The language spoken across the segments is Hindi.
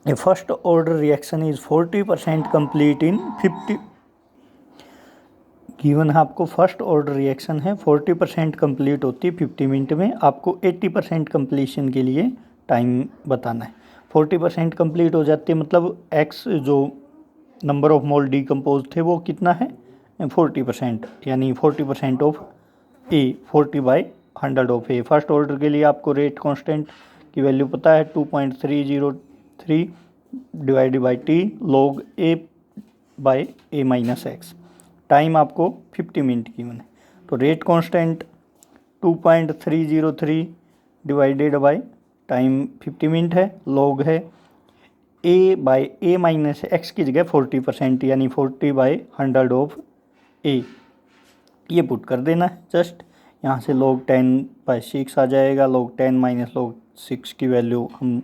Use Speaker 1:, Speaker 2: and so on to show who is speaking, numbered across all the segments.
Speaker 1: A first order reaction is 40% complete in 50 given है आपको फर्स्ट ऑर्डर रिएक्शन है 40% कंप्लीट होती है 50 मिनट में। आपको 80% कंप्लीशन के लिए टाइम बताना है। 40% कंप्लीट हो जाती है मतलब एक्स जो नंबर ऑफ मोल डीकम्पोज थे वो कितना है 40%, यानी 40% of A 40/100 of A. First order के लिए आपको रेट कांस्टेंट की वैल्यू पता है 2.303 divided by T log A by A minus x. Time आपको 50 मिनट की मैंने, तो rate constant 2.303 divided by time 50 minute है, लॉग है ए बाई ए माइनस एक्स की जगह 40% यानी 40/100 ऑफ ए, ये पुट कर देना है जस्ट। यहाँ से log 10/6 आ जाएगा, log 10 माइनस log 6 की वैल्यू हम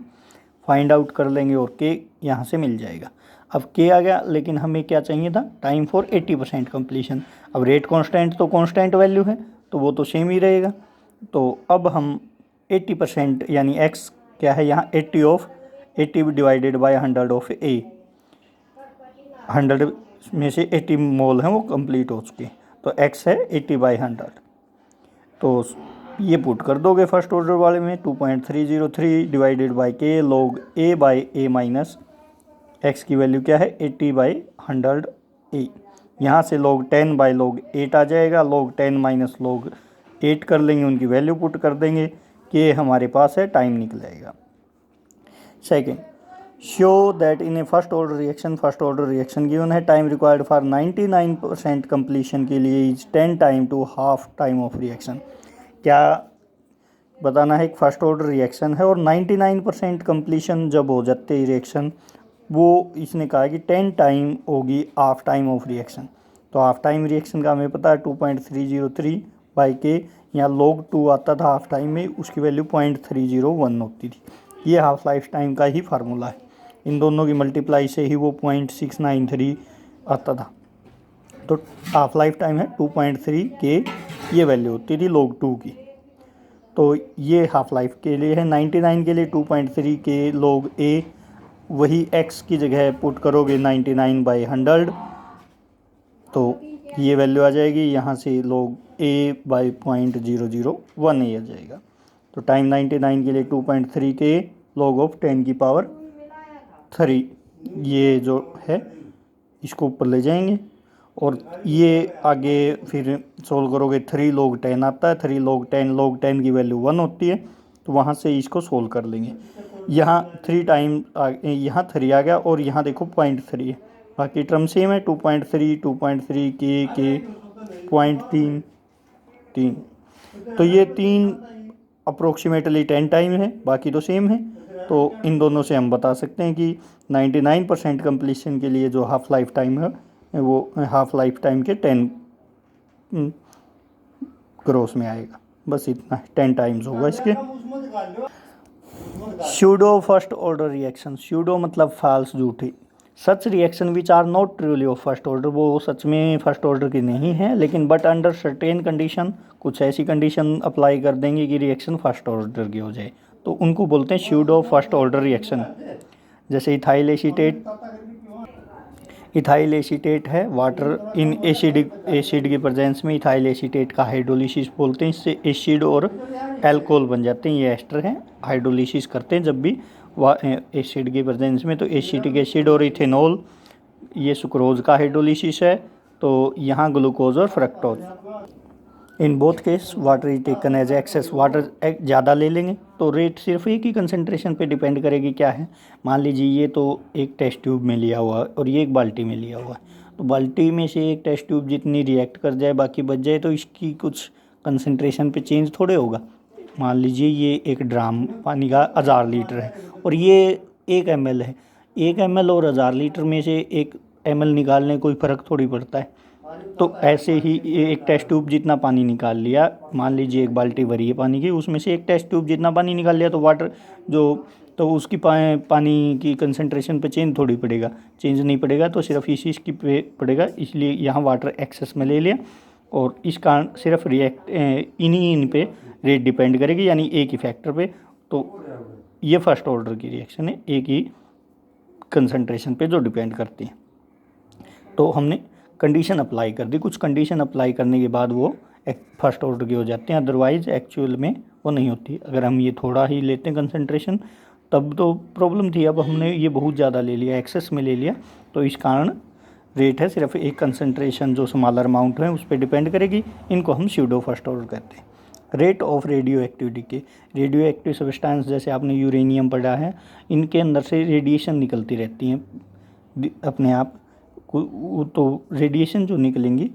Speaker 1: फाइंड आउट कर लेंगे और k यहाँ से मिल जाएगा। अब k आ गया, लेकिन हमें क्या चाहिए था टाइम फॉर 80% कंप्लीशन। अब रेट कांस्टेंट तो कांस्टेंट वैल्यू है तो वो तो सेम ही रहेगा। तो अब हम 80% यानी x क्या है यहाँ 80 डिवाइडेड बाई 100 ऑफ ए, 100 में से 80 मोल हैं वो कंप्लीट हो चुके, तो x है 80/100। तो ये पुट कर दोगे फर्स्ट ऑर्डर वाले में 2.303 डिवाइडेड बाई के log A by A minus x की वैल्यू क्या है 80/100 ए। यहाँ से log 10 बाई log 8 आ जाएगा, log 10 माइनस log 8 कर लेंगे, उनकी वैल्यू पुट कर देंगे कि हमारे पास है टाइम निकल जाएगा। Second, show that in a first order reaction given है टाइम रिक्वायर्ड फॉर 99% कंप्लीशन के लिए is 10 time to half time of reaction. क्या बताना है, एक फर्स्ट ऑर्डर रिएक्शन है और 99% कंप्लीशन जब हो जाते हैं रिएक्शन, वो इसने कहा कि 10 टाइम होगी हाफ टाइम ऑफ रिएक्शन। तो हाफ टाइम रिएक्शन का हमें पता है 2.303 बाई के, यहाँ log 2 आता था हाफ टाइम में, उसकी वैल्यू 0.301 होती थी। ये हाफ लाइफ टाइम का ही फार्मूला है, इन दोनों की मल्टीप्लाई से ही वो 0.693 आता था। तो हाफ लाइफ टाइम है 2.3 के, ये वैल्यू होती थी log 2 की। तो ये हाफ लाइफ के लिए है। 99 के लिए 2.3 के log a, वही x की जगह पुट करोगे 99/100, तो ये वैल्यू आ जाएगी, यहाँ से log a बाई 0.001 a आ जाएगा। तो टाइम 99 के लिए 2.3 के log ऑफ 10 की पावर 3, ये जो है इसको ऊपर ले जाएंगे और ये आगे फिर सोल्व करोगे 3 log 10 आता है, 3 log 10 की वैल्यू 1 होती है, तो वहाँ से इसको सोल्व कर लेंगे। यहाँ 3 टाइम यहाँ 3 आ गया और यहाँ देखो 0.3 है, बाकी टर्म सेम है 2.3 के 0.3, तो ये 3 अप्रोक्सीमेटली 10 टाइम है, बाकी तो सेम है। तो इन दोनों से हम बता सकते हैं कि 99% कंप्लीशन के लिए जो हाफ लाइफ टाइम है वो हाफ लाइफ टाइम के 10 क्रॉस में आएगा। बस इतना 10 टाइम्स होगा इसके। Pseudo first order reaction, pseudo मतलब फाल्स, झूठी। Such reaction which are not truly of first order, वो सच में फर्स्ट ऑर्डर की नहीं है, लेकिन बट अंडर सर्टेन कंडीशन, कुछ ऐसी कंडीशन अप्लाई कर देंगे कि रिएक्शन फर्स्ट ऑर्डर की हो जाए, तो उनको बोलते हैं स्यूडो फर्स्ट ऑर्डर रिएक्शन। जैसे इथाइल एसीटेट है वाटर इन एसिड की प्रेजेंस में इथाइल एसीटेट का हाइड्रोलिसिस बोलते हैं, इससे एसिड और अल्कोहल बन जाते हैं। ये एस्टर हैं, हाइड्रोलिसिस करते हैं जब भी एसिड की प्रेजेंस में, तो एसिटिक एसिड और इथेनॉल, ये सुक्रोज का हाइड्रोलिसिस है, तो यहाँ ग्लूकोज और fructose. In both case water is taken as excess, water ज़्यादा ले लेंगे तो रेट सिर्फ एक ही कंसंट्रेशन पे डिपेंड करेगी। क्या है, मान लीजिए ये तो एक टेस्ट ट्यूब में लिया हुआ है और ये एक बाल्टी में लिया हुआ है, तो बाल्टी में से एक टेस्ट ट्यूब जितनी रिएक्ट कर जाए बाकी बच जाए, तो इसकी कुछ कंसंट्रेशन पे चेंज थोड़े होगा। मान लीजिए ये एक ड्राम पानी का 1000 लीटर है और ये 1 ml है, 1 ml और 1000 लीटर में से 1 ml निकालने कोई फ़र्क थोड़ी पड़ता है। तो ऐसे ही एक टेस्ट ट्यूब जितना पानी निकाल लिया, मान लीजिए एक बाल्टी भरी है पानी की, उसमें से एक टेस्ट ट्यूब जितना पानी निकाल लिया, तो वाटर जो तो उसकी पानी की कंसंट्रेशन पे चेंज थोड़ी पड़ेगा, चेंज नहीं पड़ेगा, तो सिर्फ इसी की पे पड़ेगा। इसलिए यहाँ वाटर एक्सेस में ले लिया और इस कारण सिर्फ इन पे रेट डिपेंड करेगी, यानी एक ही फैक्टर पे। तो ये फर्स्ट ऑर्डर की रिएक्शन है, एक ही कंसंट्रेशन पे जो डिपेंड करती है। तो हमने कंडीशन अप्लाई कर दी, कुछ कंडीशन अप्लाई करने के बाद वो फर्स्ट ऑर्डर की हो जाते हैं, अदरवाइज एक्चुअल में वो नहीं होती। अगर हम ये थोड़ा ही लेते हैं कंसंट्रेशन तब तो प्रॉब्लम थी, अब हमने ये बहुत ज़्यादा ले लिया, एक्सेस में ले लिया, तो इस कारण रेट है सिर्फ एक कंसंट्रेशन जो स्मॉलर अमाउंट है उस पर डिपेंड करेगी। इनको हम स्यूडो फर्स्ट ऑर्डर कहते हैं। रेट ऑफ रेडियो एक्टिविटी के, रेडियो एक्टिव सब्सटेंस जैसे आपने यूरेनियम पढ़ा है, इनके अंदर से रेडिएशन निकलती रहती हैं अपने आप, तो रेडिएशन जो निकलेंगी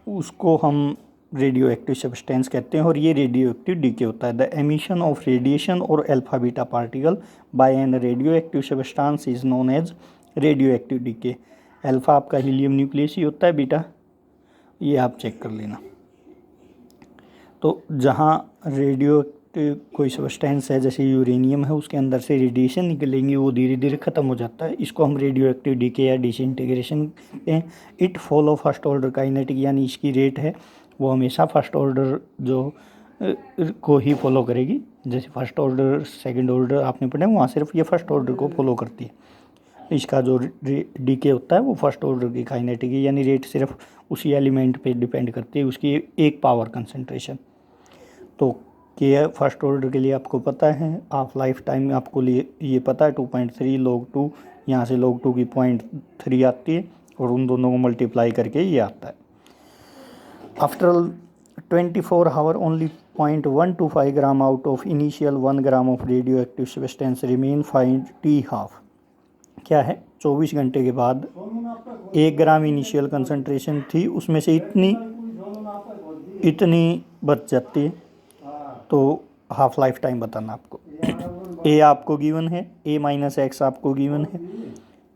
Speaker 1: उसको हम रेडियो एक्टिव सब्सटेंस कहते हैं, और ये रेडियो एक्टिव डीके होता है। द एमिशन ऑफ रेडिएशन और alpha beta particle by an radio active substance is known as radio active decay. Alpha आपका हीलियम न्यूक्लियस ही होता है, बीटा ये आप चेक कर लेना। तो जहाँ रेडियो एक्टिव कोई सब्सटेंस है जैसे यूरेनियम है, उसके अंदर से रेडिएशन निकलेंगी, वो धीरे धीरे ख़त्म हो जाता है, इसको हम रेडियो एक्टिव डीके या डिसइंटीग्रेशन कहते हैं। It follow first order kinetic, यानी इसकी रेट है वो हमेशा फर्स्ट ऑर्डर जो को ही फॉलो करेगी। जैसे फर्स्ट ऑर्डर सेकंड ऑर्डर आपने पढ़ा वहाँ सिर्फ ये फर्स्ट ऑर्डर को फॉलो करती है। इसका जो डीके होता है वो फर्स्ट ऑर्डर की काइनेटिक है, यानी रेट सिर्फ उसी एलिमेंट पे डिपेंड करती है, उसकी एक पावर कंसंट्रेशन। तो के फर्स्ट ऑर्डर के लिए आपको पता है, हाफ लाइफ टाइम आपको लिए ये पता है 2.3 log 2, यहाँ से log 2 की 0.3 आती है और उन दोनों को मल्टीप्लाई करके ये आता है। After 24 hour only 0.125 gram out of initial 1 gram of radio active substance remain find T half. क्या है, 24 घंटे के बाद 1 ग्राम इनिशियल कंसंट्रेशन थी, उसमें से इतनी बच जाती है, तो हाफ लाइफ टाइम बताना आपको। ए आपको गिवन है, ए माइनस एक्स आपको गिवन है,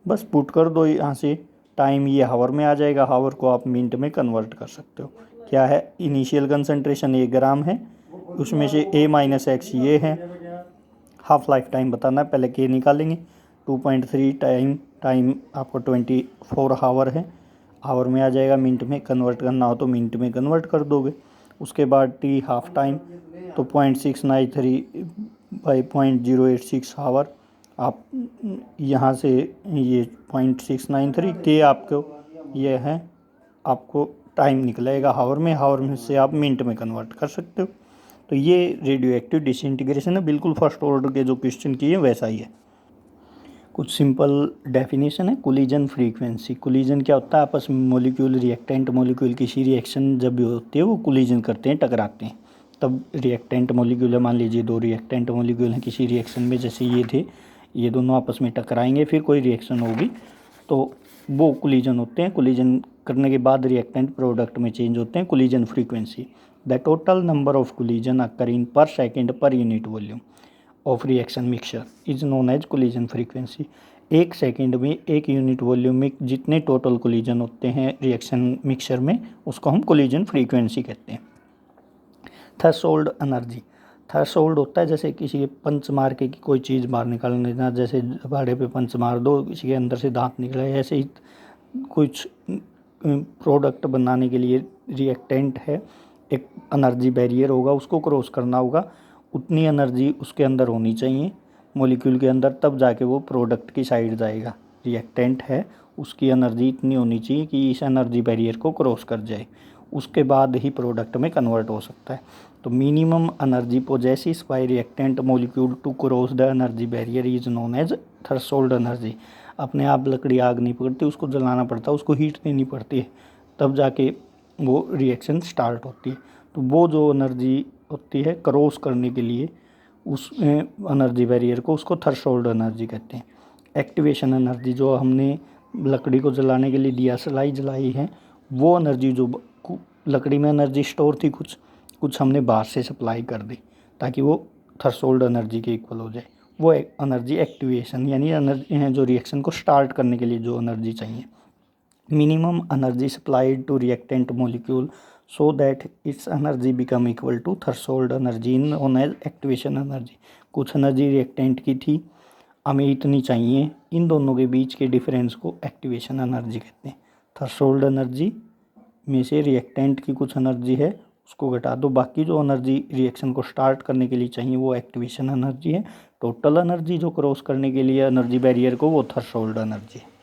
Speaker 1: बस पुट कर दो यहाँ से, टाइम ये हावर में आ जाएगा, हावर को आप मिनट में कन्वर्ट कर सकते हो। क्या है, इनिशियल कंसंट्रेशन 1 ग्राम है, उसमें से ए माइनस एक्स ये है, हाफ लाइफ टाइम बताना है, पहले के निकालेंगे। 2.3 टाइम आपको 24 आवर है, आवर में आ जाएगा, मिनट में कन्वर्ट करना हो तो मिनट में कन्वर्ट कर दोगे। उसके बाद टी हाफ टाइम, तो 0.693 बाई 0.086 आवर, आप यहाँ से ये 0.693 के आपको ये है, आपको टाइम निकलेगा हावर में से आप मिनट में कन्वर्ट कर सकते हो। तो ये रेडियो एक्टिव डिसइंटीग्रेशन है, बिल्कुल फर्स्ट ऑर्डर के जो क्वेश्चन किए वैसा ही है। कुछ सिंपल डेफिनेशन है। कोलिजन फ्रीक्वेंसी, कोलिजन क्या होता है, आपस में मॉलिक्यूल रिएक्टेंट मॉलिक्यूल किसी रिएक्शन जब भी होती है वो कोलिजन करते हैं, टकराते हैं, तब रिएक्टेंट मॉलिक्यूल है, मान लीजिए 2 रिएक्टेंट मॉलिक्यूल हैं किसी रिएक्शन में, जैसे ये थे, ये दोनों आपस में टकराएंगे, फिर कोई रिएक्शन होगी तो वो कोलिजन होते हैं। कोलिजन करने के बाद रिएक्टेंट प्रोडक्ट में चेंज होते हैं। Collision frequency, the total number of collision occur in per second per unit volume of reaction mixture is known as collision frequency. 1 second में 1 यूनिट वॉल्यूम में जितने टोटल कोलिजन होते हैं रिएक्शन मिक्सचर में, उसको हम कोलिजन फ्रीक्वेंसी कहते हैं। थ्रेशोल्ड एनर्जी, थ्रेशोल्ड होता है जैसे किसी के पंच मार के कोई चीज़ बाहर निकालने देना, जैसे भाड़े पे पंच मार दो, किसी के अंदर से दांत निकले, ऐसे ही कुछ प्रोडक्ट बनाने के लिए रिएक्टेंट है, एक एनर्जी बैरियर होगा, उसको क्रॉस करना होगा, उतनी एनर्जी उसके अंदर होनी चाहिए मॉलिक्यूल के अंदर, तब जाके वो प्रोडक्ट की साइड जाएगा। रिएक्टेंट है उसकी एनर्जी इतनी होनी चाहिए कि इस एनर्जी बैरियर को क्रॉस कर जाए, उसके बाद ही प्रोडक्ट में कन्वर्ट हो सकता है। तो minimum energy possesses by reactant molecule to cross the energy barrier is known as threshold energy. अपने आप लकड़ी आग नहीं पकड़ती, उसको जलाना पड़ता है, उसको हीट देनी पड़ती है, तब जाके वो रिएक्शन स्टार्ट होती है। तो वो जो एनर्जी होती है क्रॉस करने के लिए उस एनर्जी बैरियर को, उसको थ्रेशोल्ड एनर्जी कहते हैं। एक्टिवेशन एनर्जी, जो हमने लकड़ी को जलाने के लिए दिया जलाई है, वो एनर्जी जो लकड़ी में एनर्जी स्टोर थी कुछ हमने बाहर से सप्लाई कर दी ताकि वो थ्रेशोल्ड एनर्जी के इक्वल हो जाए, वो एनर्जी एक्टिवेशन, यानी एनर्जी है जो रिएक्शन को स्टार्ट करने के लिए जो एनर्जी चाहिए। Minimum energy supplied to reactant molecule so that its energy become equal to threshold energy in known as activation energy. कुछ एनर्जी रिएक्टेंट की थी, हमें इतनी चाहिए, इन दोनों के बीच के डिफरेंस को एक्टिवेशन एनर्जी कहते हैं। थ्रेशोल्ड एनर्जी में से रिएक्टेंट की कुछ एनर्जी है, उसको घटा दो। बाकी जो एनर्जी रिएक्शन को स्टार्ट करने के लिए चाहिए वो एक्टिवेशन एनर्जी है। टोटल एनर्जी जो क्रॉस करने के लिए एनर्जी बैरियर को वो थ्रेशोल्ड एनर्जी है।